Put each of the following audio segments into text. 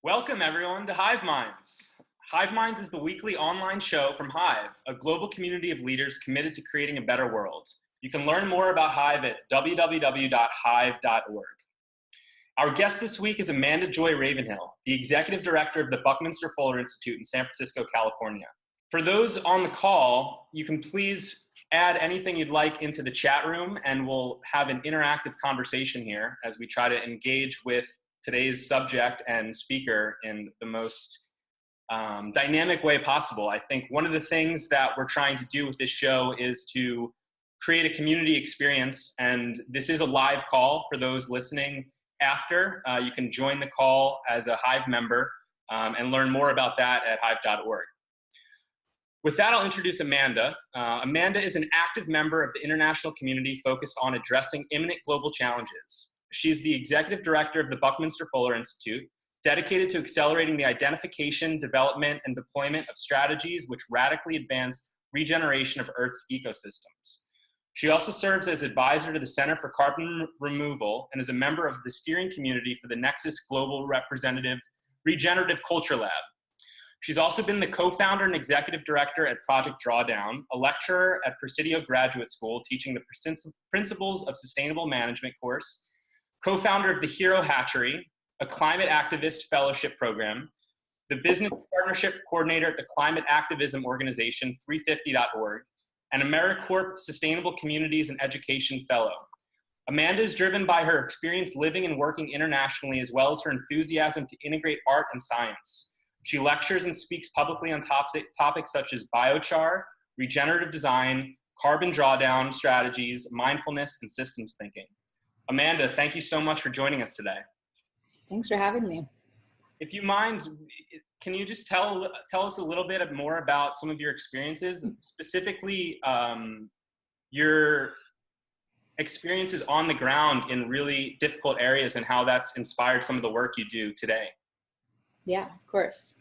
Welcome everyone to HiveMinds. HiveMinds is the weekly online show from Hive, a global community of leaders committed to creating a better world. You can learn more about Hive at www.hive.org. Our guest this week is Amanda Joy Ravenhill, the Executive Director of the Buckminster Fuller Institute in San Francisco, California. For those on the call, you can please add anything you'd like into the chat room and we'll have an interactive conversation here as we try to engage with today's subject and speaker in the most dynamic way possible. I think one of the things that we're trying to do with this show is to create a community experience, and this is a live call for those listening after. You can join the call as a Hive member and learn more about that at hive.org. With that, I'll introduce Amanda. Amanda is an active member of the international community focused on addressing imminent global challenges. She's the Executive Director of the Buckminster Fuller Institute, dedicated to accelerating the identification, development, and deployment of strategies which radically advance regeneration of Earth's ecosystems. She also serves as advisor to the Center for Carbon Removal and is a member of the steering community for the Nexus Global Regenerative Culture Lab. She's also been the co-founder and executive director at Project Drawdown, a lecturer at Presidio Graduate School teaching the Principles of Sustainable Management course, co-founder of the Hero Hatchery, a climate activist fellowship program, the business partnership coordinator at the climate activism organization 350.org, and AmeriCorp Sustainable Communities and Education Fellow. Amanda is driven by her experience living and working internationally, as well as her enthusiasm to integrate art and science. She lectures and speaks publicly on topics such as biochar, regenerative design, carbon drawdown strategies, mindfulness, and systems thinking. Amanda, thank you so much for joining us today. Thanks for having me. If you mind, can you just tell us a little bit more about some of your experiences, specifically your experiences on the ground in really difficult areas and how that's inspired some of the work you do today? Yeah, of course.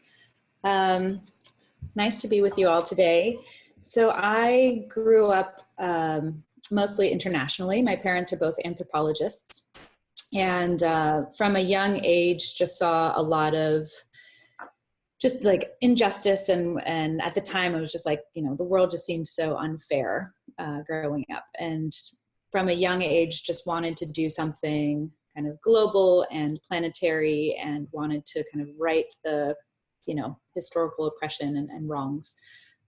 Nice to be with you all today. So I grew up mostly internationally. My parents are both anthropologists. And from a young age, just saw a lot of just like injustice. And at the time, it was just like, you know, the world just seemed so unfair growing up. And from a young age, just wanted to do something kind of global and planetary and wanted to kind of right the, you know, historical oppression and wrongs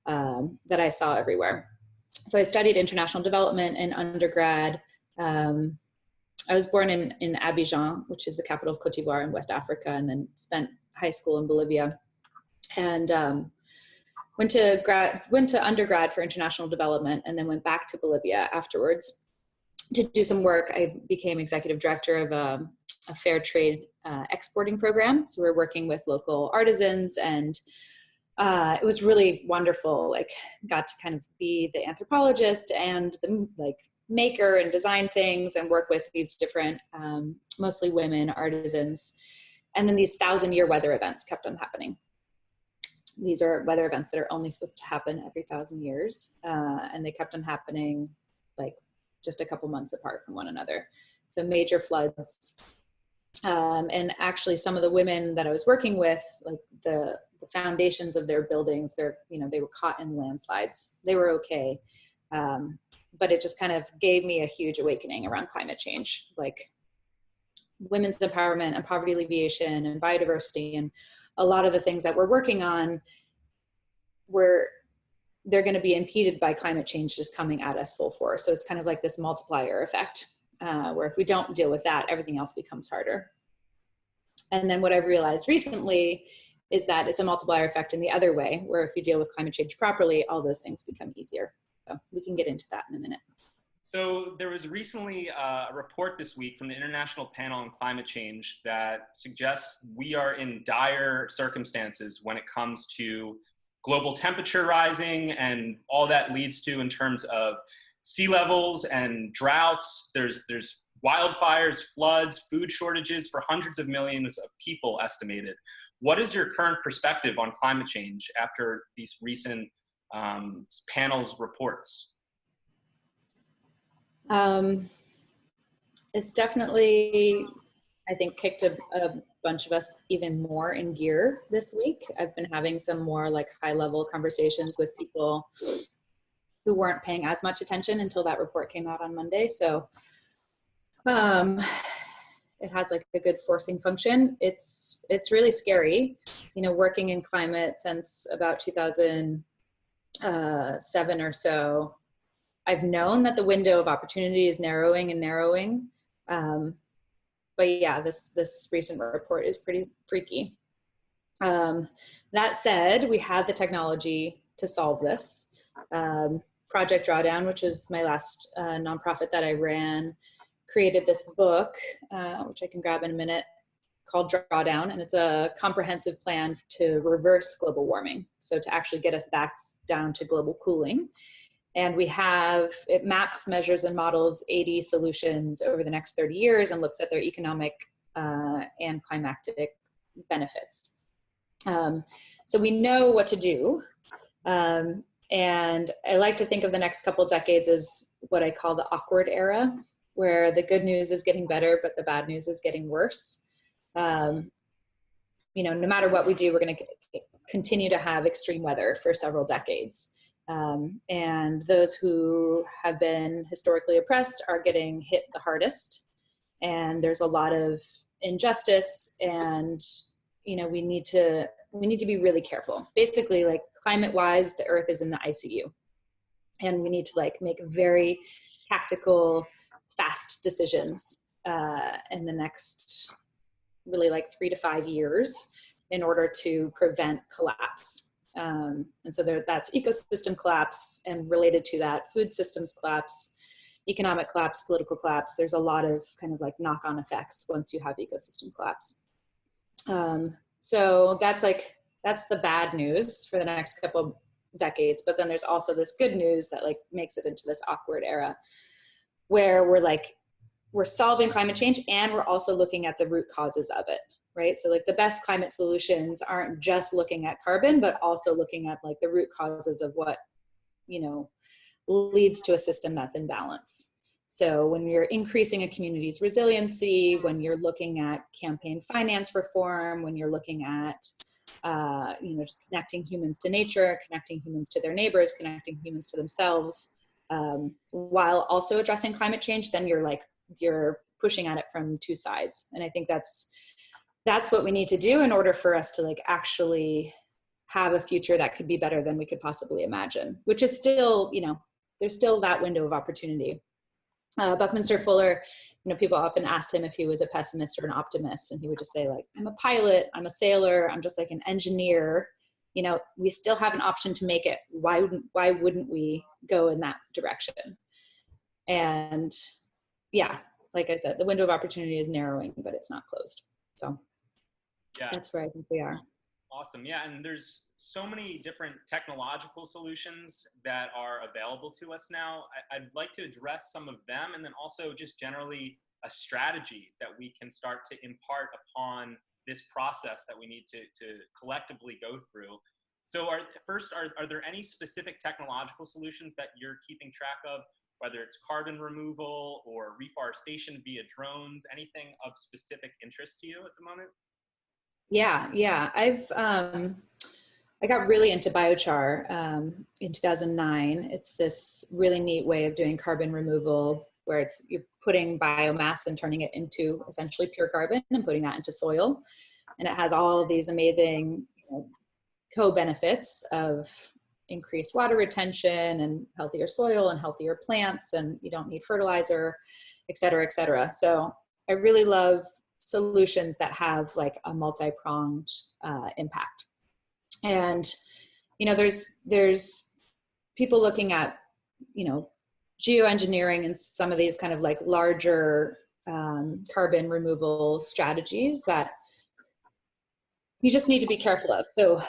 that I saw everywhere. So I studied international development in undergrad. I was born in Abidjan, which is the capital of Cote d'Ivoire in West Africa, and then spent high school in Bolivia. And went to undergrad for international development, and then went back to Bolivia afterwards to do some work. I became executive director of a fair trade exporting program. So we're working with local artisans, and it was really wonderful. Like, got to kind of be the anthropologist and the maker and design things and work with these different, mostly women artisans. And then these 1,000-year weather events kept on happening. These are weather events that are only supposed to happen every 1,000 years. And they kept on happening like just a couple months apart from one another. So major floods. And actually some of the women that I was working with, like the foundations of their buildings, they were caught in landslides. They were okay. But it just kind of gave me a huge awakening around climate change, like women's empowerment and poverty alleviation and biodiversity, and a lot of the things that we're working on, they're going to be impeded by climate change just coming at us full force. So it's kind of like this multiplier effect, where if we don't deal with that, everything else becomes harder. And then what I've realized recently is that it's a multiplier effect in the other way, where if you deal with climate change properly, all those things become easier. So we can get into that in a minute. So there was recently a report this week from the International Panel on Climate Change that suggests we are in dire circumstances when it comes to global temperature rising and all that leads to in terms of sea levels and droughts. There's wildfires, floods, food shortages for hundreds of millions of people estimated. What is your current perspective on climate change after these recent panel's reports? It's definitely, I think, kicked a bunch of us even more in gear this week. I've been having some more like high level conversations with people who weren't paying as much attention until that report came out on Monday. So it has like a good forcing function. It's really scary, you know, working in climate since about 2007 or so. I've known that the window of opportunity is narrowing and narrowing. But yeah, this recent report is pretty freaky. That said, we had the technology to solve this. Project Drawdown, which is my last nonprofit that I ran, created this book, which I can grab in a minute, called Drawdown, and it's a comprehensive plan to reverse global warming. So to actually get us back down to global cooling. And it maps, measures, and models 80 solutions over the next 30 years and looks at their economic and climatic benefits. So we know what to do. And I like to think of the next couple decades as what I call the awkward era, where the good news is getting better, but the bad news is getting worse. You know, no matter what we do, we're going to continue to have extreme weather for several decades. And those who have been historically oppressed are getting hit the hardest. And there's a lot of injustice, and, you know, we need to be really careful. Basically, like climate-wise, the Earth is in the ICU, and we need to like make very tactical, fast decisions in the next really like 3 to 5 years in order to prevent collapse. And so that's ecosystem collapse, and related to that, food systems collapse, economic collapse, political collapse. There's a lot of kind of like knock-on effects once you have ecosystem collapse. So that's the bad news for the next couple decades. But then there's also this good news that like makes it into this awkward era where we're solving climate change, and we're also looking at the root causes of it, right? So like the best climate solutions aren't just looking at carbon, but also looking at like the root causes of what, you know, leads to a system that's in balance. So when you're increasing a community's resiliency, when you're looking at campaign finance reform, when you're looking at, you know, just connecting humans to nature, connecting humans to their neighbors, connecting humans to themselves, while also addressing climate change, then you're pushing at it from two sides. And I think that's what we need to do in order for us to like actually have a future that could be better than we could possibly imagine, which is still, you know, there's still that window of opportunity. Buckminster Fuller, you know, people often asked him if he was a pessimist or an optimist, and he would just say like, I'm a pilot, I'm a sailor, I'm just like an engineer. You know, we still have an option to make it. Why wouldn't we go in that direction? And yeah, like I said, the window of opportunity is narrowing, but it's not closed. So yeah, that's where I think we are. Awesome. Yeah. And there's so many different technological solutions that are available to us now. I'd like to address some of them, and then also just generally a strategy that we can start to impart upon this process that we need to collectively go through. So are there any specific technological solutions that you're keeping track of, whether it's carbon removal or reforestation via drones, anything of specific interest to you at the moment? Yeah. I got really into biochar in 2009. It's this really neat way of doing carbon removal where you're putting biomass and turning it into essentially pure carbon and putting that into soil. And it has all of these amazing, you know, co-benefits of increased water retention and healthier soil and healthier plants, and you don't need fertilizer, et cetera, et cetera. So I really love solutions that have like a multi-pronged impact. And, you know, there's people looking at, you know, geoengineering and some of these kind of like larger carbon removal strategies that you just need to be careful of. So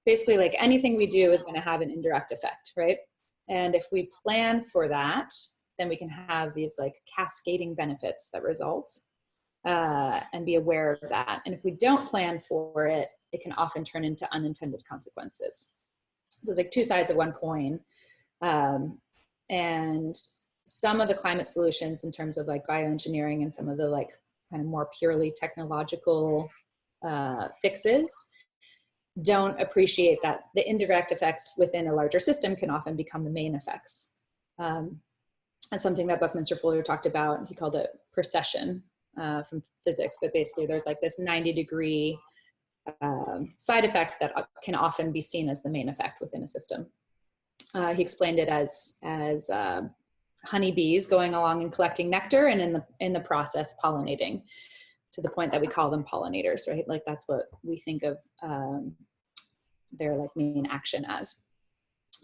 basically, like anything we do is going to have an indirect effect, right? And if we plan for that, then we can have these like cascading benefits that result and be aware of that. And if we don't plan for it, it can often turn into unintended consequences. So it's like two sides of one coin. And some of the climate solutions in terms of like bioengineering and some of the like kind of more purely technological fixes don't appreciate that the indirect effects within a larger system can often become the main effects. That's something that Buckminster Fuller talked about. He called it precession from physics, but basically there's like this 90-degree side effect that can often be seen as the main effect within a system. He explained it as honeybees going along and collecting nectar, and in the process pollinating, to the point that we call them pollinators, right? Like that's what we think of their like main action as.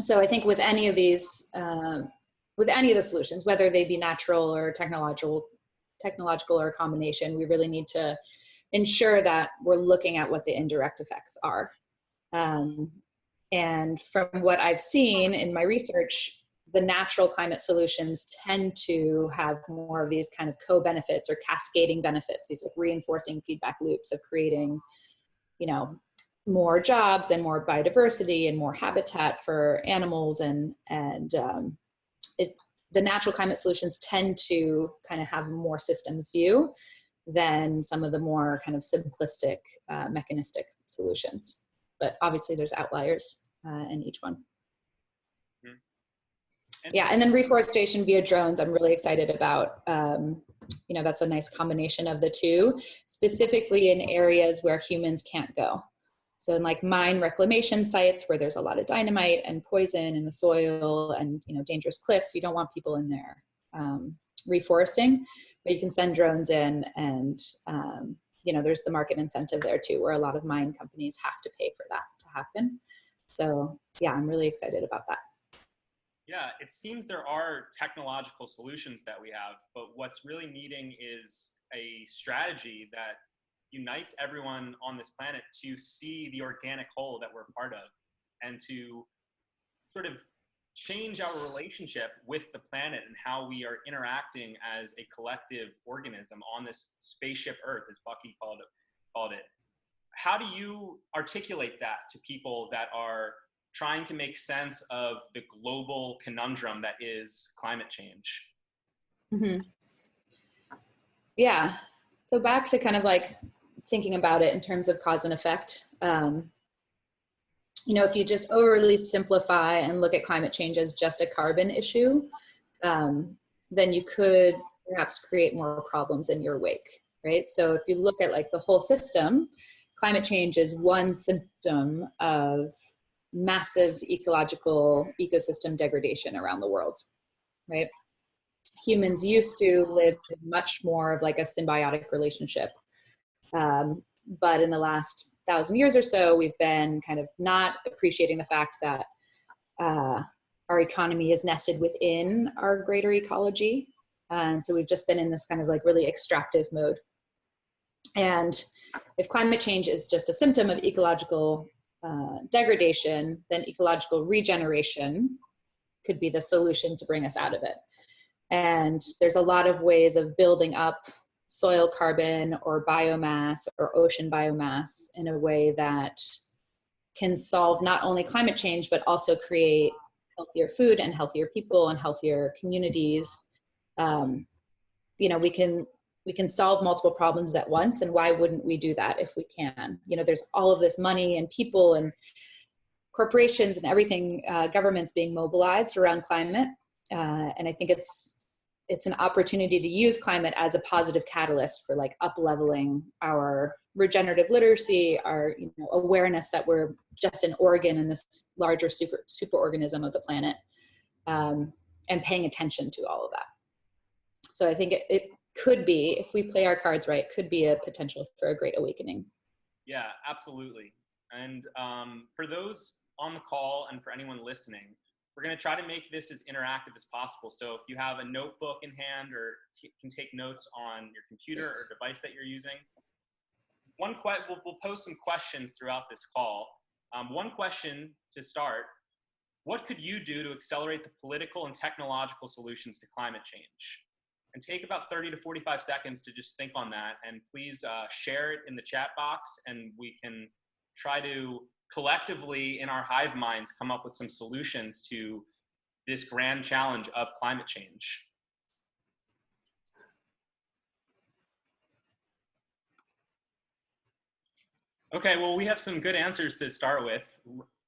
So I think with any of these, with any of the solutions, whether they be natural or technological or a combination, we really need to ensure that we're looking at what the indirect effects are. And from what I've seen in my research, the natural climate solutions tend to have more of these kind of co-benefits or cascading benefits, these like reinforcing feedback loops of creating, you know, more jobs and more biodiversity and more habitat for animals, and the natural climate solutions tend to kind of have a more systems view than some of the more kind of simplistic mechanistic solutions. But obviously there's outliers in each one. Yeah, and then reforestation via drones, I'm really excited about. You know, that's a nice combination of the two, specifically in areas where humans can't go. So in like mine reclamation sites where there's a lot of dynamite and poison in the soil and, you know, dangerous cliffs, you don't want people in there reforesting, but you can send drones in, and, you know, there's the market incentive there too, where a lot of mine companies have to pay for that to happen. So yeah, I'm really excited about that. Yeah, it seems there are technological solutions that we have, but what's really needing is a strategy that unites everyone on this planet to see the organic whole that we're part of, and to sort of change our relationship with the planet and how we are interacting as a collective organism on this spaceship Earth, as Bucky called it. How do you articulate that to people that are trying to make sense of the global conundrum that is climate change? Mm-hmm. Yeah, so back to kind of like thinking about it in terms of cause and effect. You know, if you just overly simplify and look at climate change as just a carbon issue, then you could perhaps create more problems in your wake, right? So if you look at like the whole system, climate change is one symptom of massive ecosystem degradation around the world, right? Humans used to live in much more of like a symbiotic relationship. But in the last 1,000 years or so, we've been kind of not appreciating the fact that our economy is nested within our greater ecology. And so we've just been in this kind of like really extractive mode. And if climate change is just a symptom of ecological degradation, then ecological regeneration could be the solution to bring us out of it. And there's a lot of ways of building up soil carbon or biomass or ocean biomass in a way that can solve not only climate change, but also create healthier food and healthier people and healthier communities. You know, we can solve multiple problems at once, and why wouldn't we do that if we can? You know, there's all of this money and people and corporations and everything, governments being mobilized around climate. And I think it's an opportunity to use climate as a positive catalyst for like up-leveling our regenerative literacy, our awareness that we're just an organ in this larger super organism of the planet, and paying attention to all of that. So I think it could be, if we play our cards right, could be a potential for a great awakening. Yeah, absolutely. And for those on the call and for anyone listening, we're going to try to make this as interactive as possible. So if you have a notebook in hand or can take notes on your computer or device that you're using, we'll post some questions throughout this call. One question to start: what could you do to accelerate the political and technological solutions to climate change? And take about 30 to 45 seconds to just think on that, and please share it in the chat box, and we can try to collectively in our HiveMinds come up with some solutions to this grand challenge of climate change. Okay, well, we have some good answers to start with.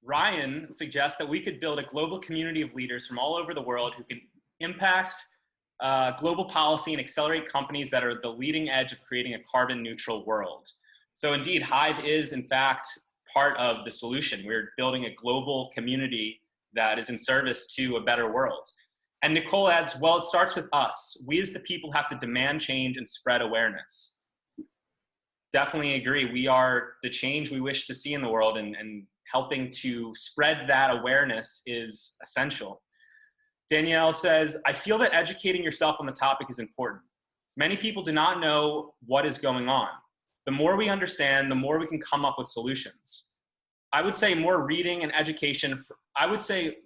Ryan suggests that we could build a global community of leaders from all over the world who can impact global policy and accelerate companies that are the leading edge of creating a carbon neutral world. So indeed, Hive is in fact part of the solution. We're building a global community that is in service to a better world. And Nicole adds, well, it starts with us. We as the people have to demand change and spread awareness. Definitely agree. We are the change we wish to see in the world, and helping to spread that awareness is essential. Danielle says, I feel that educating yourself on the topic is important. Many people do not know what is going on. The more we understand, the more we can come up with solutions. I would say more reading and education.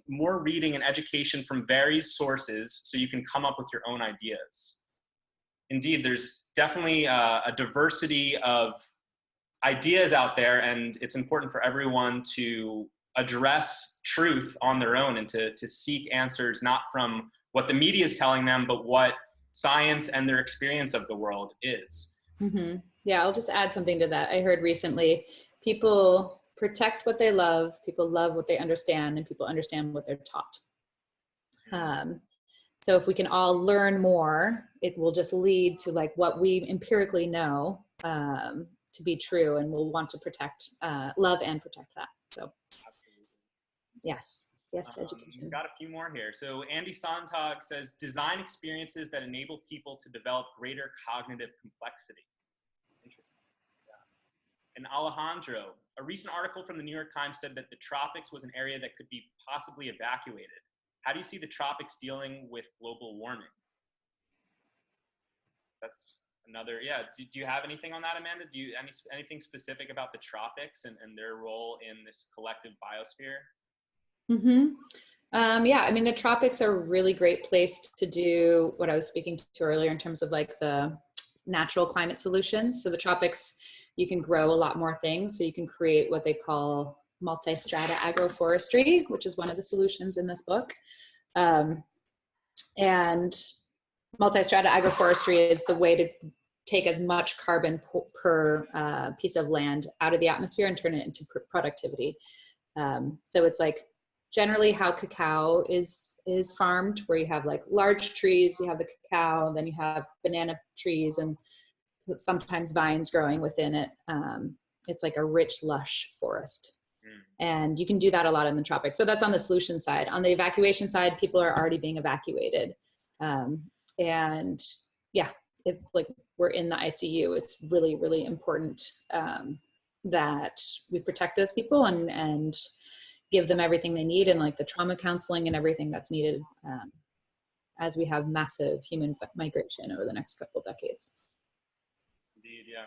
More reading and education from various sources so you can come up with your own ideas. Indeed, there's definitely a diversity of ideas out there, and it's important for everyone to address truth on their own and to seek answers not from what the media is telling them, but what science and their experience of the world is. Mm-hmm. Yeah, I'll just add something to that. I heard recently, people protect what they love, people love what they understand, and people understand what they're taught. So if we can all learn more, it will just lead to like what we empirically know to be true, and we'll want to protect, love and protect that. So yes to education. We've got a few more here. So Andy Sontag says, design experiences that enable people to develop greater cognitive complexity. Interesting. And Alejandro, a recent article from the New York Times said that the tropics was an area that could be possibly evacuated. How do you see the tropics dealing with global warming? That's another, yeah. Do you have anything on that, Amanda? Do you anything specific about the tropics and their role in this collective biosphere? Mm-hmm. Yeah, I mean, the tropics are a really great place to do what I was speaking to earlier in terms of like the natural climate solutions. So the tropics, you can grow a lot more things. So you can create what they call multi-strata agroforestry, which is one of the solutions in this book. And multi-strata agroforestry is the way to take as much carbon per piece of land out of the atmosphere and turn it into productivity. So it's like generally how cacao is farmed, where you have like large trees, you have the cacao, then you have banana trees and sometimes vines growing within it. It's like a rich, lush forest. And you can do that a lot in the tropics. So that's on the solution side. On the evacuation side, people are already being evacuated. And yeah, if like we're in the ICU, it's really, really important that we protect those people and give them everything they need, and like the trauma counseling and everything that's needed as we have massive human migration over the next couple of decades. Indeed, yeah.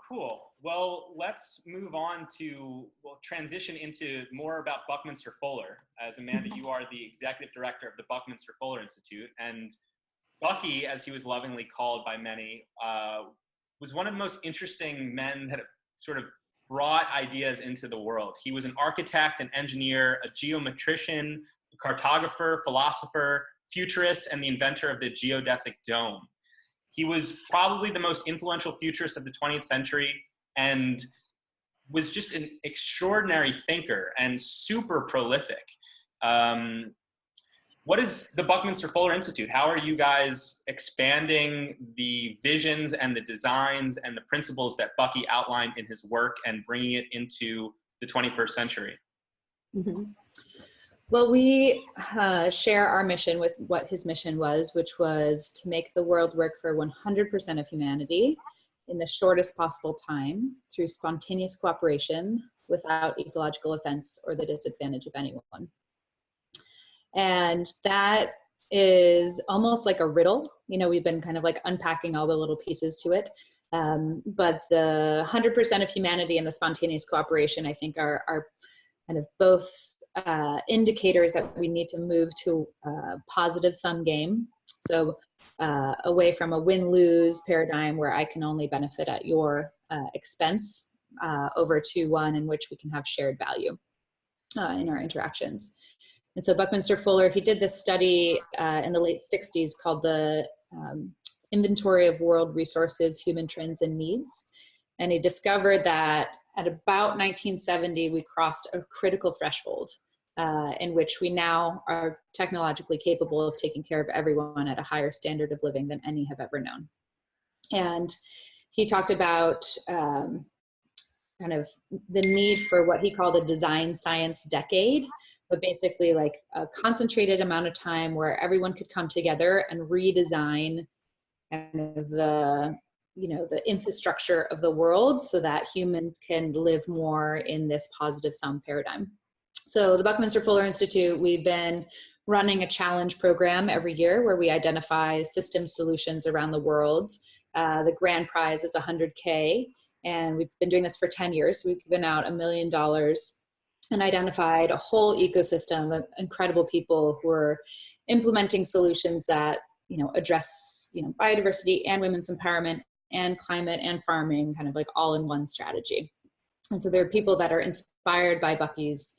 Cool. Well, let's move on to, we'll transition into more about Buckminster Fuller. As Amanda, you are the executive director of the Buckminster Fuller Institute, and Bucky, as he was lovingly called by many, was one of the most interesting men that have sort of brought ideas into the world. He was an architect, an engineer, a geometrician, a cartographer, philosopher, futurist, and the inventor of the geodesic dome. He was probably the most influential futurist of the 20th century and was just an extraordinary thinker and super prolific. What is the Buckminster Fuller Institute? How are you guys expanding the visions and the designs and the principles that Bucky outlined in his work and bringing it into the 21st century? Mm-hmm. Well, we share our mission with what his mission was, which was to make the world work for 100% of humanity in the shortest possible time through spontaneous cooperation without ecological offense or the disadvantage of anyone. And that is almost like a riddle. You know, we've been kind of like unpacking all the little pieces to it. But the 100% of humanity and the spontaneous cooperation, I think, are kind of both indicators that we need to move to a positive sum game. So away from a win-lose paradigm where I can only benefit at your expense, over to one in which we can have shared value in our interactions. And so Buckminster Fuller, he did this study in the late 60s called the Inventory of World Resources, Human Trends and Needs. And he discovered that at about 1970, we crossed a critical threshold in which we now are technologically capable of taking care of everyone at a higher standard of living than any have ever known. And he talked about kind of the need for what he called a design science decade, but basically like a concentrated amount of time where everyone could come together and redesign kind of the infrastructure of the world so that humans can live more in this positive sum paradigm. So the Buckminster Fuller Institute, we've been running a challenge program every year where we identify system solutions around the world. The grand prize is $100K, and we've been doing this for 10 years. So we've given out $1 million and identified a whole ecosystem of incredible people who are implementing solutions that address biodiversity and women's empowerment and climate and farming, kind of like all in one strategy. And so there are people that are inspired by Bucky's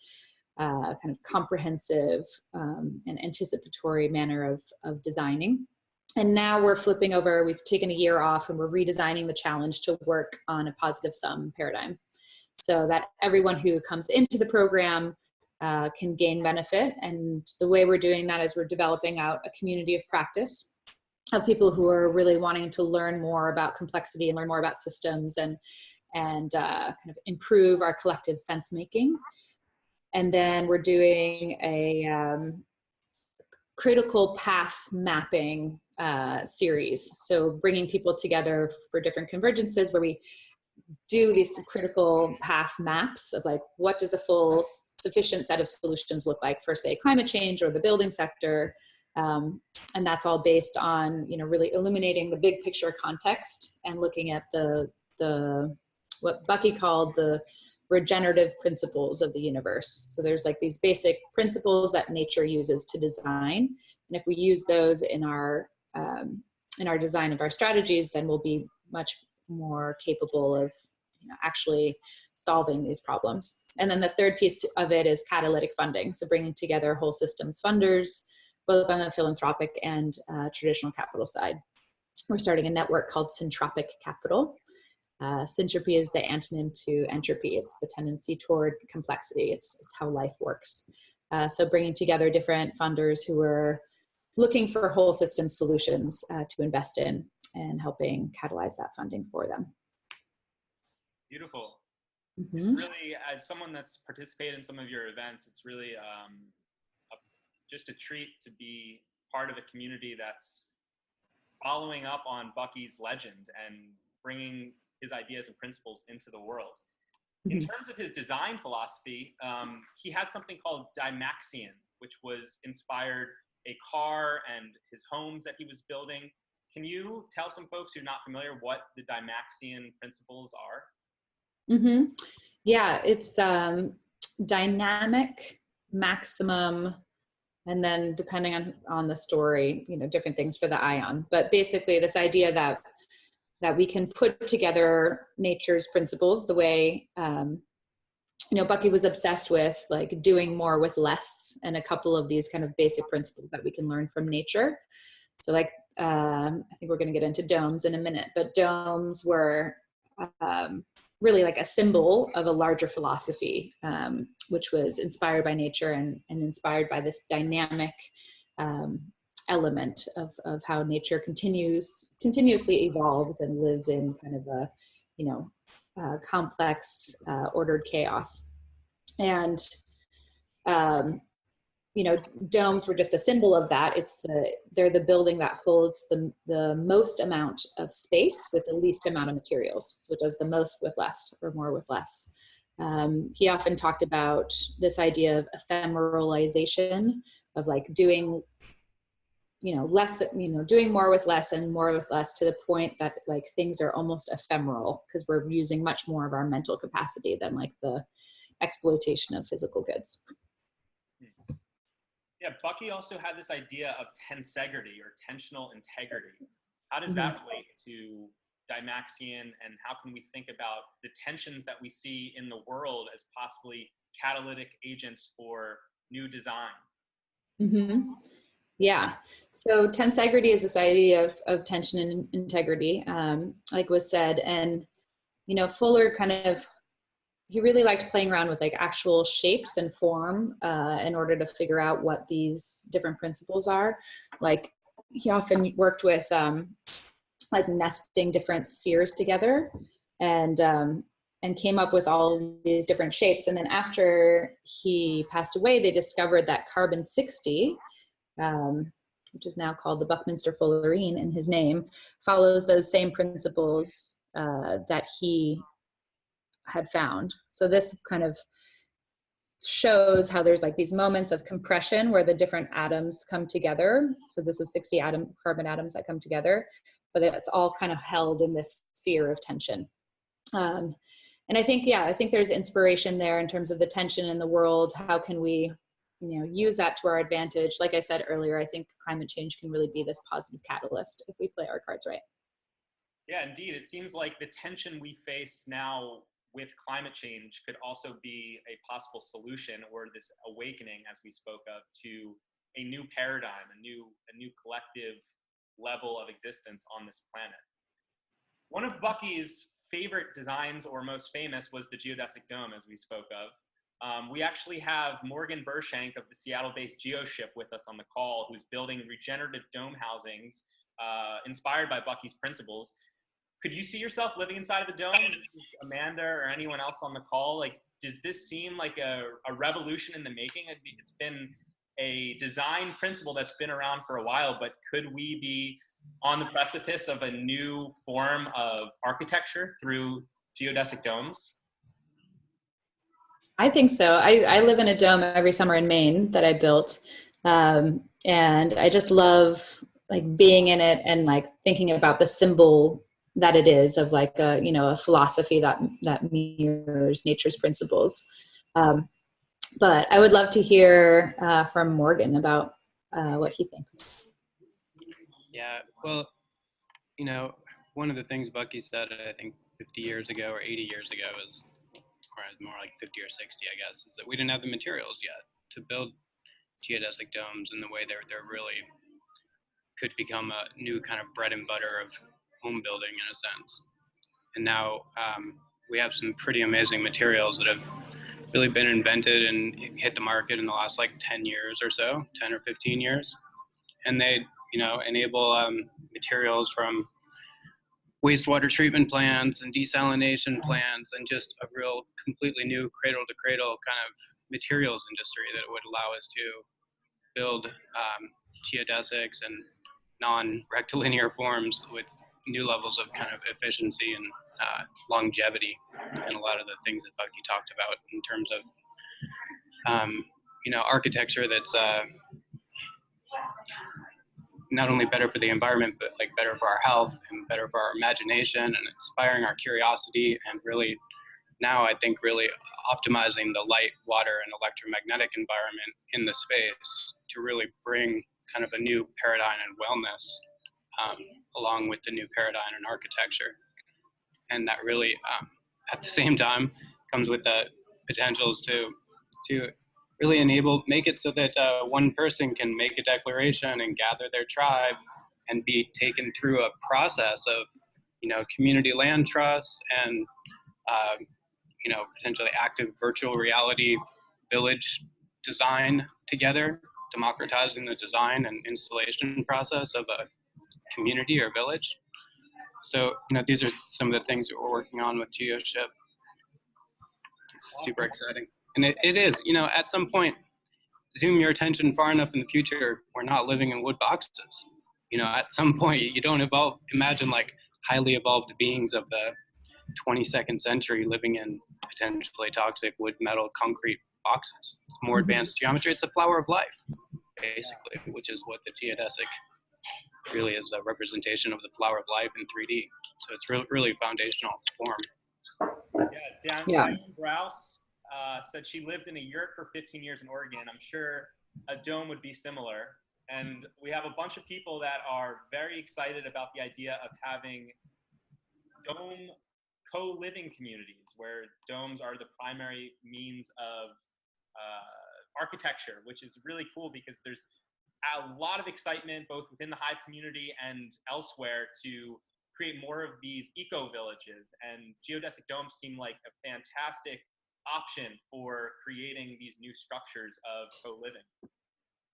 kind of comprehensive and anticipatory manner of designing. And now we're flipping over, we've taken a year off and we're redesigning the challenge to work on a positive sum paradigm so that everyone who comes into the program can gain benefit. And the way we're doing that is we're developing out a community of practice of people who are really wanting to learn more about complexity and learn more about systems and kind of improve our collective sense making. And then we're doing a critical path mapping series. So bringing people together for different convergences where we do these critical path maps of like, what does a full sufficient set of solutions look like for, say, climate change or the building sector? And that's all based on, really illuminating the big picture context and looking at the what Bucky called the regenerative principles of the universe. So there's like these basic principles that nature uses to design. And if we use those in our design of our strategies, then we'll be much more capable of actually solving these problems. And then the third piece of it is catalytic funding. So bringing together whole systems funders, both on the philanthropic and traditional capital side. We're starting a network called Syntropic Capital. Syntropy is the antonym to entropy. It's the tendency toward complexity. It's how life works. So bringing together different funders who are looking for whole system solutions to invest in and helping catalyze that funding for them. Beautiful. Mm-hmm. It's really, as someone that's participated in some of your events, it's really just a treat to be part of a community that's following up on Bucky's legend and bringing his ideas and principles into the world. In terms of his design philosophy, he had something called Dymaxion, which was inspired a car and his homes that he was building. Can you tell some folks who are not familiar what the Dymaxion principles are? Mm-hmm. Yeah, it's dynamic, maximum, and then depending on the story, different things for the ion. But basically this idea that we can put together nature's principles the way, Bucky was obsessed with like doing more with less, and a couple of these kind of basic principles that we can learn from nature. So like, I think we're going to get into domes in a minute, but domes were really like a symbol of a larger philosophy, which was inspired by nature and inspired by this dynamic element of how nature continuously evolves and lives in kind of a complex, ordered chaos. And domes were just a symbol of that. They're the building that holds the most amount of space with the least amount of materials. So it does the most with less, or more with less. He often talked about this idea of ephemeralization, of like doing less, doing more with less and more with less, to the point that like things are almost ephemeral because we're using much more of our mental capacity than like the exploitation of physical goods. Yeah, Bucky also had this idea of tensegrity or tensional integrity. How does that relate to Dymaxion, and how can we think about the tensions that we see in the world as possibly catalytic agents for new design? Mm-hmm. Yeah, so tensegrity is this idea of tension and integrity, like was said, and Fuller he really liked playing around with like actual shapes and form in order to figure out what these different principles are. Like he often worked with like nesting different spheres together and came up with all these different shapes. And then after he passed away, they discovered that carbon-60, which is now called the Buckminster Fullerene in his name, follows those same principles that he had found. So this kind of shows how there's like these moments of compression where the different atoms come together. So this is 60 carbon atoms that come together, but it's all kind of held in this sphere of tension. And I think there's inspiration there in terms of the tension in the world. How can we, use that to our advantage? Like I said earlier, I think climate change can really be this positive catalyst if we play our cards right. Yeah, indeed. It seems like the tension we face now with climate change could also be a possible solution, or this awakening, as we spoke of, to a new paradigm, a new collective level of existence on this planet. One of Bucky's favorite designs, or most famous, was the geodesic dome, as we spoke of. We actually have Morgan Bershank of the Seattle-based GeoShip with us on the call, who's building regenerative dome housings inspired by Bucky's principles. Could you see yourself living inside of the dome? Amanda or anyone else on the call, like, does this seem like a revolution in the making? It's been a design principle that's been around for a while, but could we be on the precipice of a new form of architecture through geodesic domes? I think so. I live in a dome every summer in Maine that I built. And I just love like being in it and like thinking about the symbol that it is of like a philosophy that mirrors nature's principles. But I would love to hear from Morgan about what he thinks. Yeah, well, one of the things Bucky said, I think 50 years ago or 80 years ago is, or more like 50 or 60, I guess, is that we didn't have the materials yet to build geodesic domes in the way they're really could become a new kind of bread and butter of home building in a sense. And now we have some pretty amazing materials that have really been invented and hit the market in the last like 10 years or so, 10 or 15 years. And they, enable materials from wastewater treatment plants and desalination plants and just a real completely new cradle to cradle kind of materials industry that would allow us to build geodesics and non-rectilinear forms with new levels of kind of efficiency and longevity, and a lot of the things that Bucky talked about in terms of architecture that's not only better for the environment, but like better for our health and better for our imagination and inspiring our curiosity, and really now I think really optimizing the light, water, and electromagnetic environment in the space to really bring kind of a new paradigm in wellness along with the new paradigm in architecture. And that really, at the same time, comes with the potentials to really make it so that one person can make a declaration and gather their tribe and be taken through a process of, community land trusts and, potentially active virtual reality village design together, democratizing the design and installation process of a community or village. So, these are some of the things that we're working on with GeoShip. It's super exciting. And it is, at some point, zoom your attention far enough in the future, we're not living in wood boxes. At some point, you don't imagine like highly evolved beings of the 22nd century living in potentially toxic wood, metal, concrete boxes. It's more advanced geometry. It's the flower of life, basically, which is what the geodesic really is, a representation of the flower of life in 3D. So it's really foundational form. Diane Browse said she lived in a yurt for 15 years in Oregon. I'm sure a dome would be similar. And we have a bunch of people that are very excited about the idea of having dome co-living communities where domes are the primary means of architecture, which is really cool because there's a lot of excitement both within the Hive community and elsewhere to create more of these eco-villages, and geodesic domes seem like a fantastic option for creating these new structures of co-living.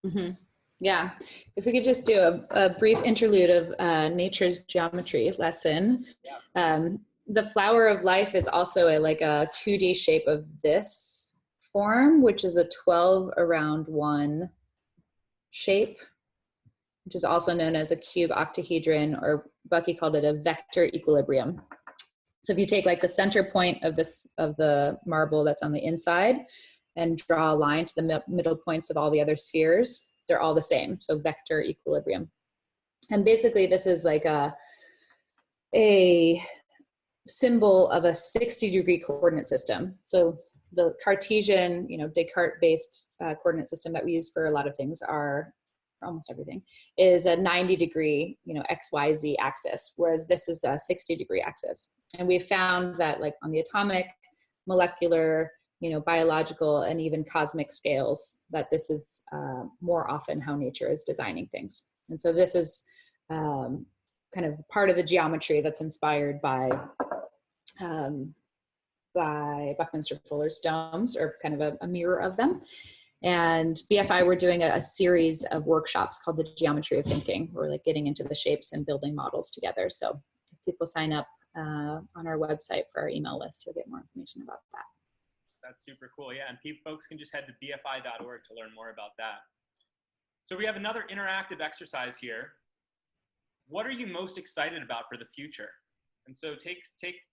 Mm-hmm. Yeah, if we could just do a brief interlude of nature's geometry lesson. Yeah. The flower of life is also like a 2D shape of this form, which is a 12 around 1 shape, which is also known as a cube octahedron, or Bucky called it a vector equilibrium. So if you take like the center point of the marble that's on the inside and draw a line to the middle points of all the other spheres, they're all the same. So vector equilibrium. And basically this is like a symbol of a 60-degree coordinate system. So the Cartesian, Descartes-based coordinate system that we use for a lot of things, are almost everything, is a 90-degree, XYZ axis, whereas this is a 60-degree axis. And we found that like on the atomic, molecular, biological, and even cosmic scales, that this is more often how nature is designing things. And so this is kind of part of the geometry that's inspired by Buckminster Fuller's domes, or kind of a mirror of them. And BFI, we're doing a series of workshops called the Geometry of Thinking. We're like getting into the shapes and building models together. So if people sign up on our website for our email list, you'll get more information about that. That's super cool. Yeah, and folks can just head to bfi.org to learn more about that. So we have another interactive exercise here. What are you most excited about for the future? And so take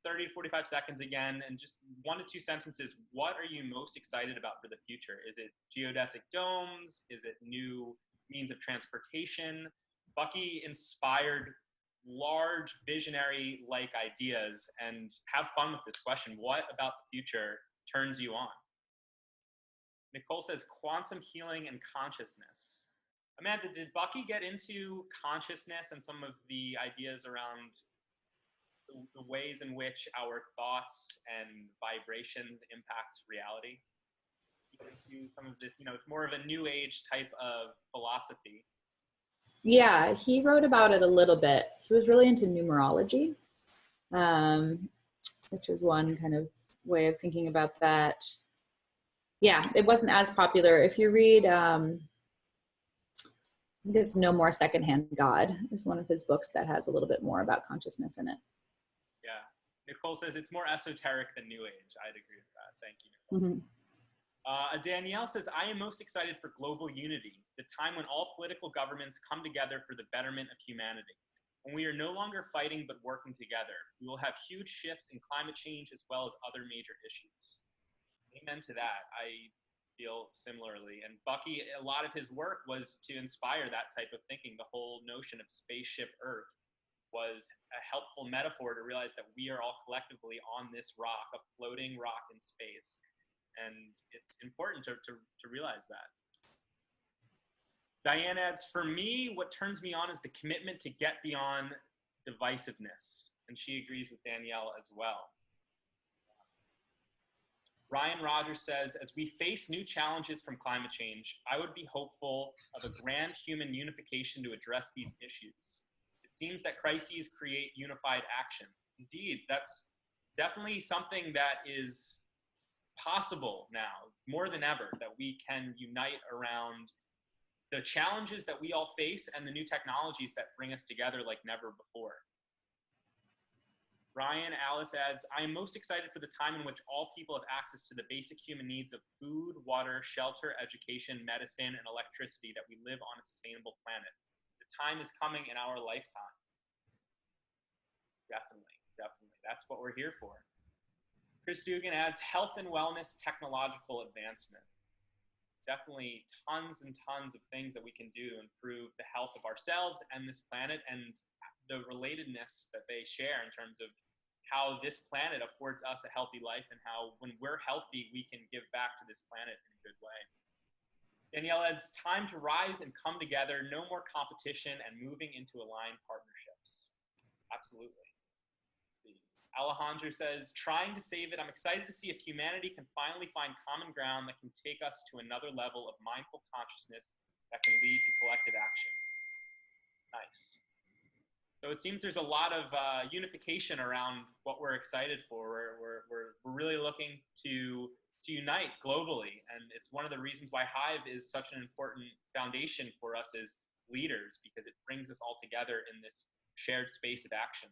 30 to 45 seconds again, and just 1 to 2 sentences. What are you most excited about for the future? Is it geodesic domes? Is it new means of transportation? Bucky inspired large visionary-like ideas, and have fun with this question. What about the future turns you on? Nicole says quantum healing and consciousness. Amanda, did Bucky get into consciousness and some of the ideas around the ways in which our thoughts and vibrations impact reality? Into some of this, it's more of a new age type of philosophy. Yeah, he wrote about it a little bit. He was really into numerology, which is one kind of way of thinking about that. Yeah, it wasn't as popular. If you read, I think it's No More Secondhand God is one of his books that has a little bit more about consciousness in it. Yeah. Nicole says it's more esoteric than New Age. I'd agree with that. Thank you, Nicole. Mm-hmm. Danielle says, I am most excited for global unity, the time when all political governments come together for the betterment of humanity. When we are no longer fighting but working together, we will have huge shifts in climate change as well as other major issues. Amen to that. I feel similarly. And Bucky, a lot of his work was to inspire that type of thinking. The whole notion of spaceship Earth was a helpful metaphor to realize that we are all collectively on this rock, a floating rock in space. And it's important to realize that. Diane adds, for me, what turns me on is the commitment to get beyond divisiveness. And she agrees with Danielle as well. Ryan Rogers says, as we face new challenges from climate change, I would be hopeful of a grand human unification to address these issues. It seems that crises create unified action. Indeed, that's definitely something that is possible now, more than ever, that we can unite around the challenges that we all face and the new technologies that bring us together like never before. Ryan Alice adds, I am most excited for the time in which all people have access to the basic human needs of food, water, shelter, education, medicine, and electricity, that we live on a sustainable planet. The time is coming in our lifetime. Definitely, definitely. That's what we're here for. Chris Dugan adds, health and wellness, technological advancement. Definitely tons and tons of things that we can do to improve the health of ourselves and this planet, and the relatedness that they share in terms of how this planet affords us a healthy life, and how when we're healthy, we can give back to this planet in a good way. Danielle adds, time to rise and come together, no more competition, and moving into aligned partnerships. Absolutely. Alejandro says, trying to save it. I'm excited to see if humanity can finally find common ground that can take us to another level of mindful consciousness that can lead to collective action. Nice. So it seems there's a lot of unification around what we're excited for. We're really looking to unite globally. And it's one of the reasons why Hive is such an important foundation for us as leaders, because it brings us all together in this shared space of action.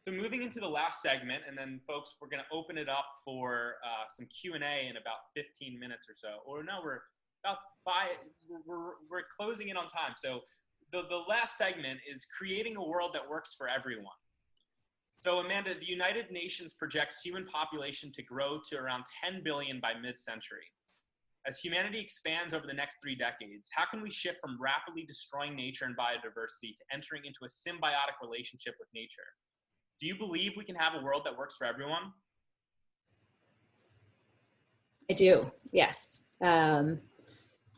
So moving into the last segment, and then folks, we're going to open it up for some Q&A in about 15 minutes or so. Or no, we're about 5, we're closing in on time. So the last segment is creating a world that works for everyone. So Amanda, the United Nations projects human population to grow to around 10 billion by mid-century. As humanity expands over the next 3 decades, how can we shift from rapidly destroying nature and biodiversity to entering into a symbiotic relationship with nature? Do you believe we can have a world that works for everyone? I do, yes.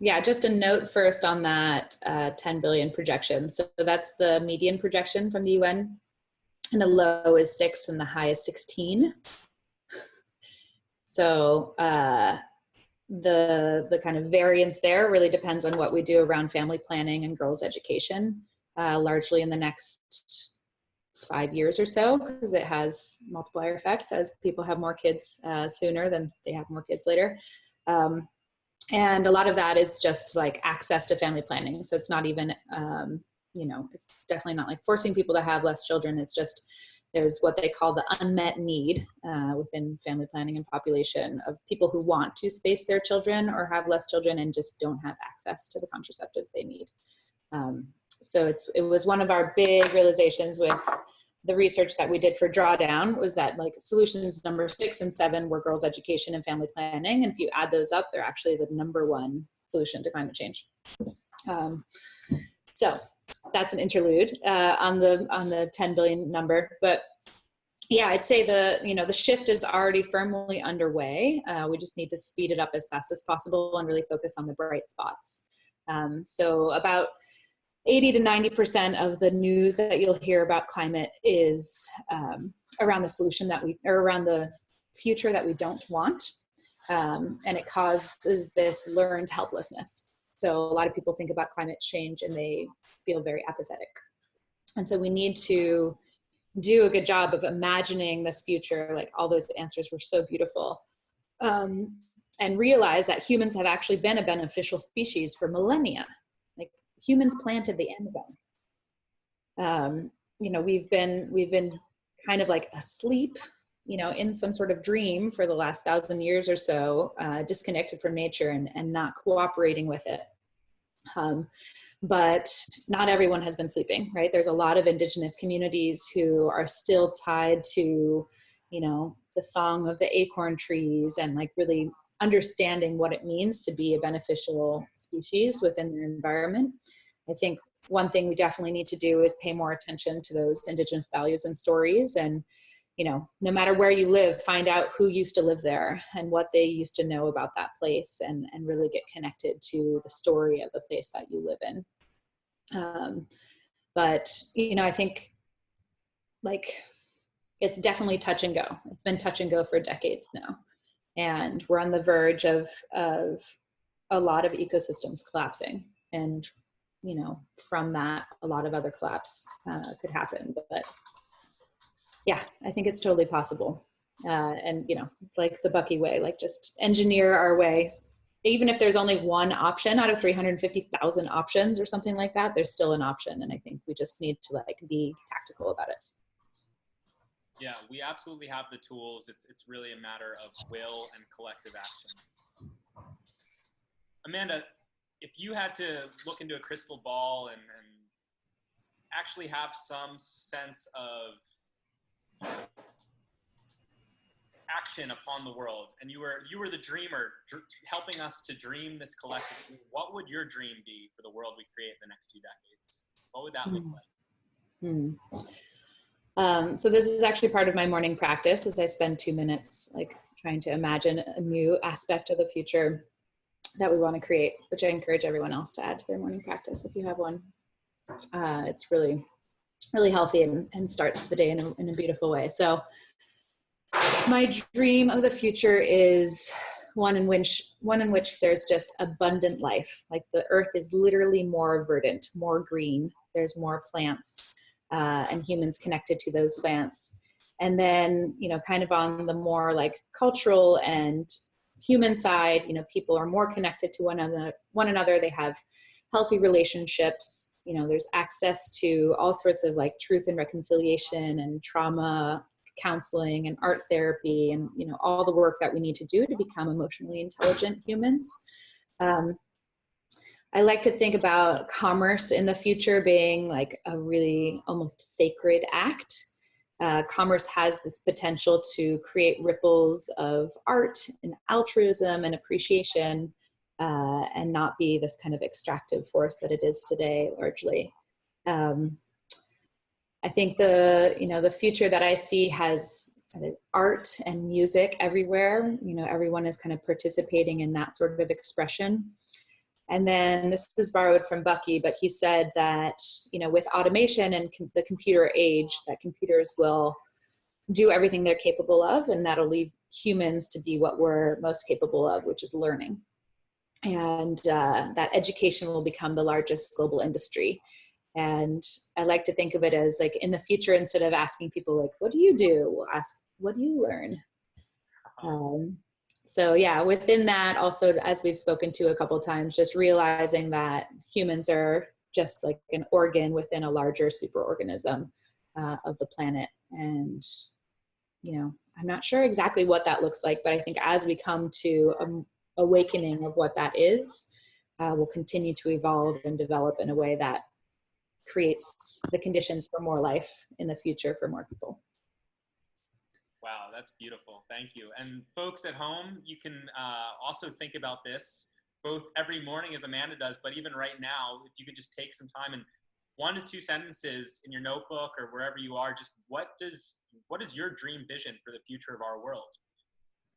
Yeah, just a note first on that 10 billion projection. So that's the median projection from the UN, and the low is 6 and the high is 16. So the kind of variance there really depends on what we do around family planning and girls' education, largely in the next 5 years or so, because it has multiplier effects as people have more kids sooner than they have more kids later. And a lot of that is just like access to family planning. So it's not even, you know, it's definitely not like forcing people to have less children. It's just, there's what they call the unmet need within family planning and population of people who want to space their children or have less children and just don't have access to the contraceptives they need. So it was one of our big realizations with the research that we did for Drawdown, was that like solutions number 6 and 7 were girls' education and family planning. And if you add those up, they're actually the #1 solution to climate change. So that's an interlude on the 10 billion number. But yeah, I'd say the shift is already firmly underway. We just need to speed it up as fast as possible and really focus on the bright spots. So about 80 to 90% of the news that you'll hear about climate is around the solution or around the future that we don't want. And it causes this learned helplessness. So a lot of people think about climate change and they feel very apathetic. And so we need to do a good job of imagining this future, like all those answers were so beautiful, and realize that humans have actually been a beneficial species for millennia. Like humans planted the Amazon. We've been kind of like asleep, in some sort of dream for the last 1,000 years or so, disconnected from nature and not cooperating with it. But not everyone has been sleeping, right? There's a lot of indigenous communities who are still tied to, the song of the acorn trees and like really understanding what it means to be a beneficial species within their environment. I think one thing we definitely need to do is pay more attention to those indigenous values and stories, and no matter where you live, find out who used to live there and what they used to know about that place, and really get connected to the story of the place that you live in. But I think it's definitely touch and go. It's been touch and go for decades now. And we're on the verge of a lot of ecosystems collapsing. And, from that, a lot of other collapse could happen. But yeah, I think it's totally possible. And, like the Bucky way, like just engineer our ways. Even if there's only one option out of 350,000 options or something like that, there's still an option. And I think we just need to be tactical about it. Yeah, we absolutely have the tools. It's really a matter of will and collective action. Amanda, if you had to look into a crystal ball and actually have some sense of action upon the world, and you were the dreamer, helping us to dream this collective dream, what would your dream be for the world we create in the next 2 decades? What would that look like? So this is actually part of my morning practice, as I spend 2 minutes trying to imagine a new aspect of the future that we want to create, which I encourage everyone else to add to their morning practice if you have one. It's really, really healthy and starts the day in a beautiful way. So my dream of the future is one in which there's just abundant life. Like the earth is literally more verdant, more green. There's more plants and humans connected to those plants. And then, you know, kind of on the more like cultural and human side, you know, people are more connected to one another. They have healthy relationships. You know, there's access to all sorts of like truth and reconciliation and trauma counseling and art therapy and, you know, all the work that we need to do to become emotionally intelligent humans. I like to think about commerce in the future being like a really almost sacred act. Commerce has this potential to create ripples of art and altruism and appreciation, and not be this kind of extractive force that it is today, largely. I think the future that I see has art and music everywhere. You know, everyone is kind of participating in that sort of expression. And then this is borrowed from Bucky, but he said that, you know, with automation and the computer age, that computers will do everything they're capable of, and that'll leave humans to be what we're most capable of, which is learning. And that education will become the largest global industry. And I like to think of it as like in the future, instead of asking people like, what do you do? We'll ask, what do you learn? So yeah, within that also, as we've spoken to a couple of times, just realizing that humans are just like an organ within a larger superorganism of the planet. And, you know, I'm not sure exactly what that looks like, but I think as we come to an awakening of what that is, we'll continue to evolve and develop in a way that creates the conditions for more life in the future for more people. Wow, that's beautiful. Thank you. And folks at home, you can also think about this both every morning as Amanda does, but even right now, if you could just take some time and 1 to 2 sentences in your notebook or wherever you are, just what is your dream vision for the future of our world?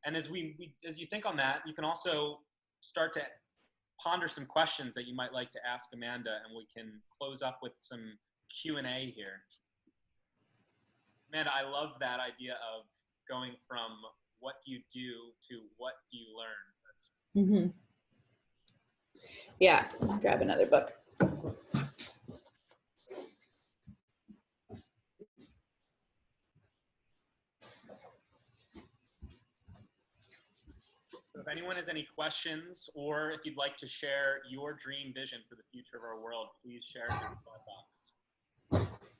And as you think on that, you can also start to ponder some questions that you might like to ask Amanda, and we can close up with some Q&A here. Amanda, I love that idea of going from what do you do to what do you learn. Yeah, I'll grab another book. So if anyone has any questions, or if you'd like to share your dream vision for the future of our world, please share it in the chat box.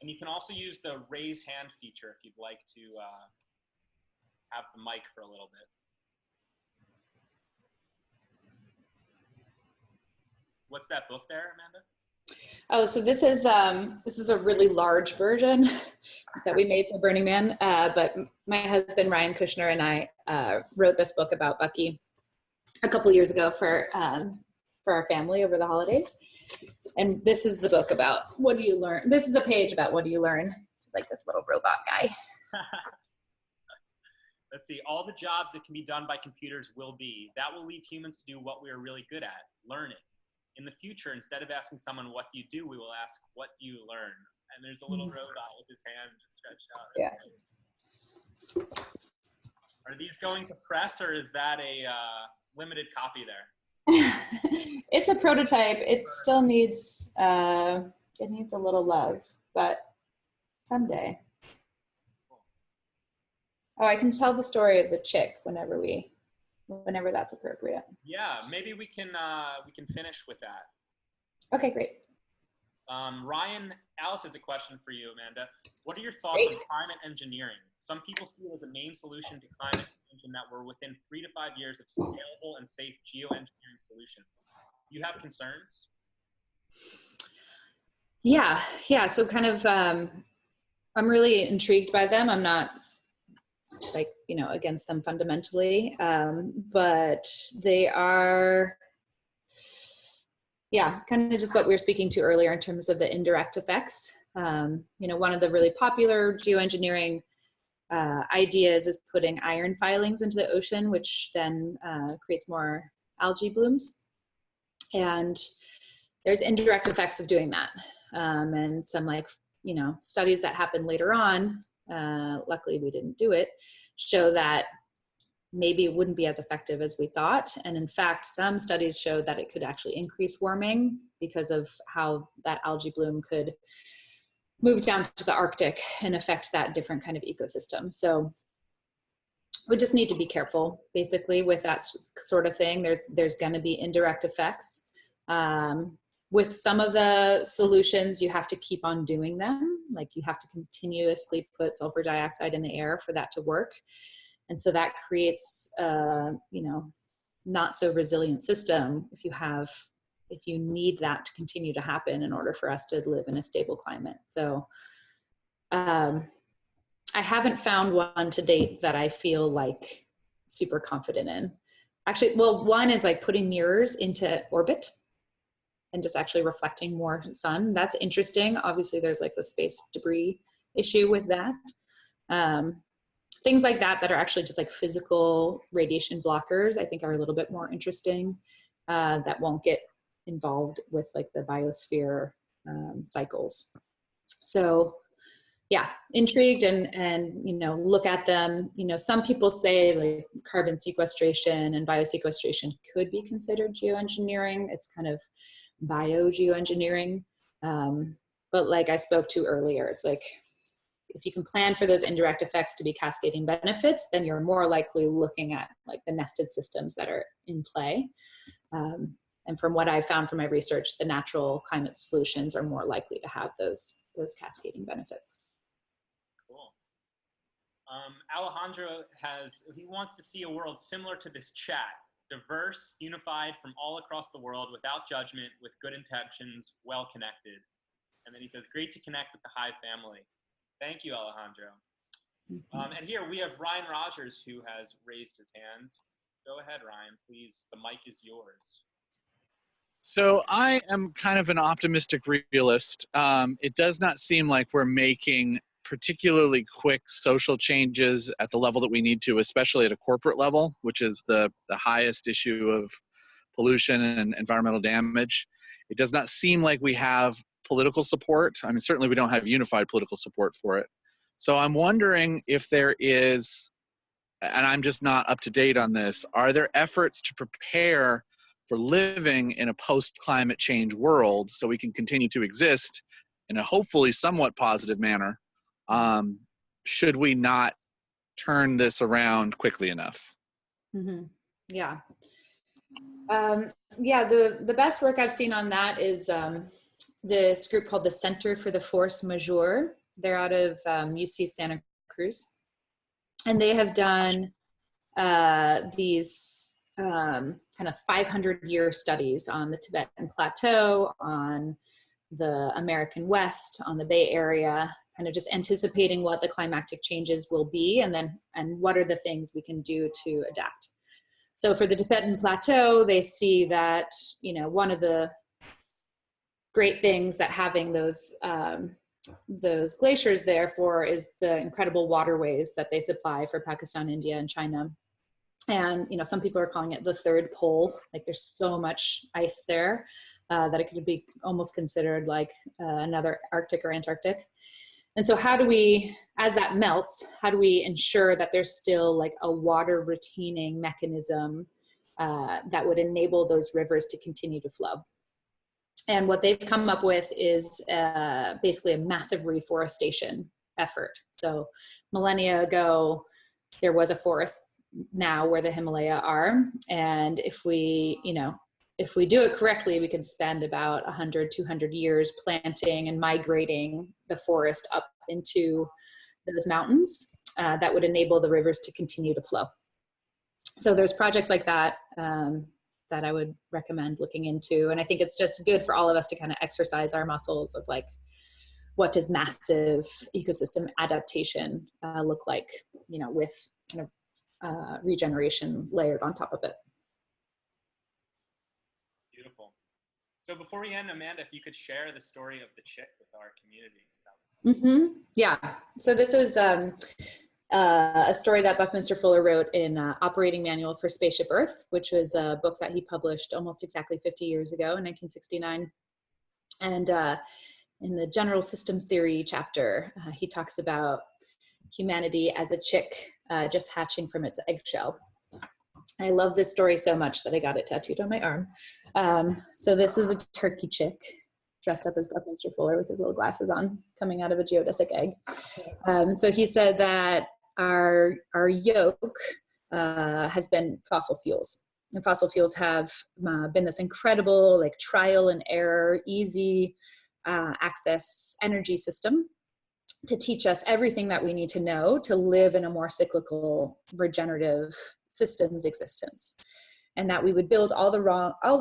And you can also use the raise hand feature if you'd like to have the mic for a little bit. What's that book there, Amanda? Oh, so this is a really large version that we made for Burning Man, but my husband Ryan Kushner and I wrote this book about Bucky a couple years ago for our family over the holidays. And this is the book about what do you learn. This is the page about what do you learn. It's like this little robot guy. Let's see, all the jobs that can be done by computers will be. That will leave humans to do what we are really good at, learning. In the future, instead of asking someone, what do you do, we will ask, what do you learn? And there's a little robot with his hand stretched out. Yeah. Are these going to press, or is that a limited copy there? It's a prototype. It still needs, it needs a little love, but someday. Oh, I can tell the story of the chick whenever that's appropriate. Yeah, maybe we can finish with that. Okay, great. Alice has a question for you, Amanda. What are your thoughts on climate engineering? Some people see it as a main solution to climate change, and that we're within 3 to 5 years of scalable and safe geoengineering solutions. Do you have concerns? Yeah. So kind of, I'm really intrigued by them. I'm not against them fundamentally, but they are, kind of just what we were speaking to earlier in terms of the indirect effects. One of the really popular geoengineering ideas is putting iron filings into the ocean, which then creates more algae blooms. And there's indirect effects of doing that. And some studies that happened later on, luckily we didn't do it, show that maybe it wouldn't be as effective as we thought. And in fact, some studies showed that it could actually increase warming because of how that algae bloom could move down to the Arctic and affect that different kind of ecosystem. So we just need to be careful, basically, with that sort of thing. There's going to be indirect effects. With some of the solutions, you have to keep on doing them. Like you have to continuously put sulfur dioxide in the air for that to work. And so that creates, not so resilient system if you need that to continue to happen in order for us to live in a stable climate. So I haven't found one to date that I feel like super confident in. Actually, well, one is like putting mirrors into orbit and just actually reflecting more sun. That's interesting. Obviously there's like the space debris issue with that. Things like that are actually just like physical radiation blockers, I think are a little bit more interesting, that won't get involved with like the biosphere cycles. So yeah, intrigued and look at them. Some people say like carbon sequestration and biosequestration could be considered geoengineering. It's kind of biogeoengineering. But like I spoke to earlier, it's like, if you can plan for those indirect effects to be cascading benefits, then you're more likely looking at like the nested systems that are in play. And from what I found from my research, the natural climate solutions are more likely to have those cascading benefits. Cool. Alejandro he wants to see a world similar to this chat, diverse, unified from all across the world, without judgment, with good intentions, well connected. And then he says, great to connect with the Hive family. Thank you, Alejandro. And here we have Ryan Rogers, who has raised his hand. Go ahead, Ryan, please. The mic is yours. So I am kind of an optimistic realist. It does not seem like we're making particularly quick social changes at the level that we need to, especially at a corporate level, which is the highest issue of pollution and environmental damage. It does not seem like we have political support. I mean, certainly we don't have unified political support for it. So I'm wondering if there is, and I'm just not up to date on this, are there efforts to prepare for living in a post-climate change world so we can continue to exist in a hopefully somewhat positive manner, should we not turn this around quickly enough? Mm-hmm. Yeah. The best work I've seen on that is this group called the Center for the Force Majeure. They're out of UC Santa Cruz. And they have done these kind of 500-year studies on the Tibetan Plateau, on the American West, on the Bay Area, kind of just anticipating what the climatic changes will be, and what are the things we can do to adapt. So for the Tibetan Plateau, they see that, one of the great things that having those glaciers there for is the incredible waterways that they supply for Pakistan, India, and China. And, some people are calling it the third pole. Like there's so much ice there that it could be almost considered like another Arctic or Antarctic. And so how do we, as that melts, how do we ensure that there's still like a water retaining mechanism that would enable those rivers to continue to flow? And what they've come up with is basically a massive reforestation effort. So millennia ago, there was a forest now where the Himalaya are. And if we do it correctly, we can spend about 100, 200 years planting and migrating the forest up into those mountains that would enable the rivers to continue to flow. So there's projects like that that I would recommend looking into. And I think it's just good for all of us to kind of exercise our muscles of like, what does massive ecosystem adaptation look like, with kind of regeneration layered on top of it. Beautiful. So before we end, Amanda, if you could share the story of the chick with our community. Mm-hmm. Yeah. So this is a story that Buckminster Fuller wrote in Operating Manual for Spaceship Earth, which was a book that he published almost exactly 50 years ago in 1969. And in the general systems theory chapter, he talks about humanity as a chick just hatching from its eggshell. I love this story so much that I got it tattooed on my arm. So this is a turkey chick dressed up as Buckminster Fuller with his little glasses on, coming out of a geodesic egg. So he said that our yolk has been fossil fuels. And fossil fuels have been this incredible, like, trial and error, easy access energy system to teach us everything that we need to know to live in a more cyclical, regenerative systems existence. And that we would build all the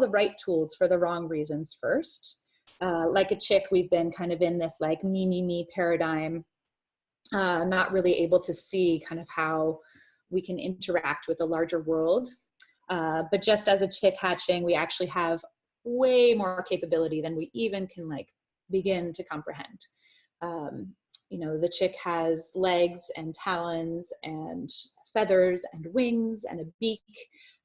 right tools for the wrong reasons first. Like a chick, we've been kind of in this like me paradigm, not really able to see kind of how we can interact with the larger world. But just as a chick hatching, we actually have way more capability than we even can like begin to comprehend. You know, the chick has legs and talons and feathers and wings and a beak,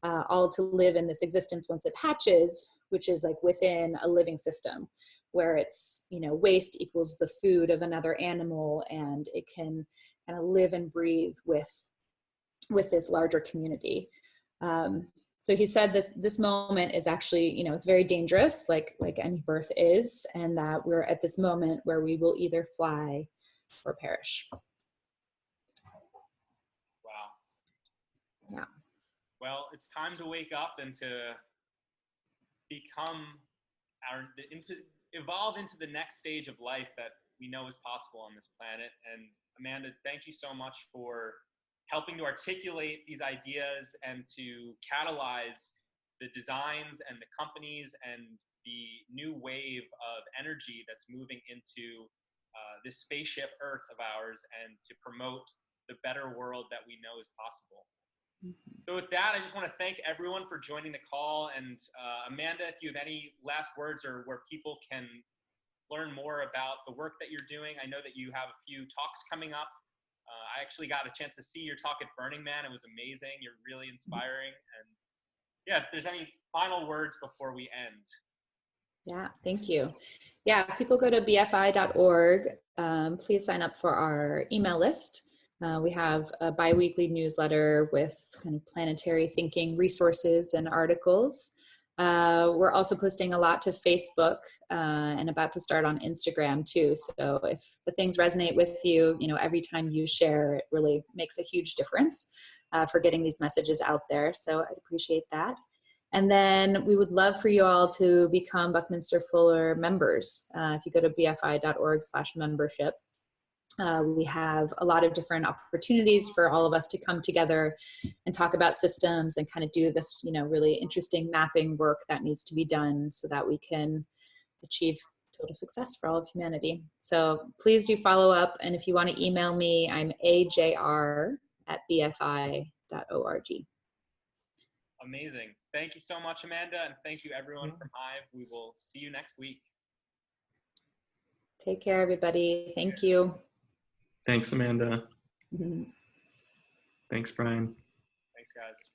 all to live in this existence once it hatches, which is like within a living system where it's, you know, waste equals the food of another animal, and it can kind of live and breathe with this larger community. So he said that this moment is actually, you know, it's very dangerous, like any birth is, and that we're at this moment where we will either fly or perish. Wow. Yeah. Well, it's time to wake up and to evolve into the next stage of life that we know is possible on this planet. And Amanda, thank you so much for helping to articulate these ideas and to catalyze the designs and the companies and the new wave of energy that's moving into this spaceship Earth of ours, and to promote the better world that we know is possible. Mm-hmm. So with that, I just want to thank everyone for joining the call. And Amanda, if you have any last words or where people can learn more about the work that you're doing, I know that you have a few talks coming up. I actually got a chance to see your talk at Burning Man. It was amazing. You're really inspiring. And yeah, if there's any final words before we end. Yeah, thank you. Yeah, if people go to bfi.org, please sign up for our email list. We have a bi-weekly newsletter with kind of planetary thinking resources and articles. We're also posting a lot to Facebook and about to start on Instagram too. So if the things resonate with you, you know, every time you share, it really makes a huge difference for getting these messages out there. So I'd appreciate that. And then we would love for you all to become Buckminster Fuller members. If you go to bfi.org/membership, we have a lot of different opportunities for all of us to come together and talk about systems and kind of do this, you know, really interesting mapping work that needs to be done so that we can achieve total success for all of humanity. So please do follow up. And if you want to email me, I'm ajr@bfi.org. Amazing. Thank you so much, Amanda. And thank you everyone from Hive. We will see you next week. Take care, everybody. Thank you. Thanks, Amanda. Mm-hmm. Thanks, Brian. Thanks, guys.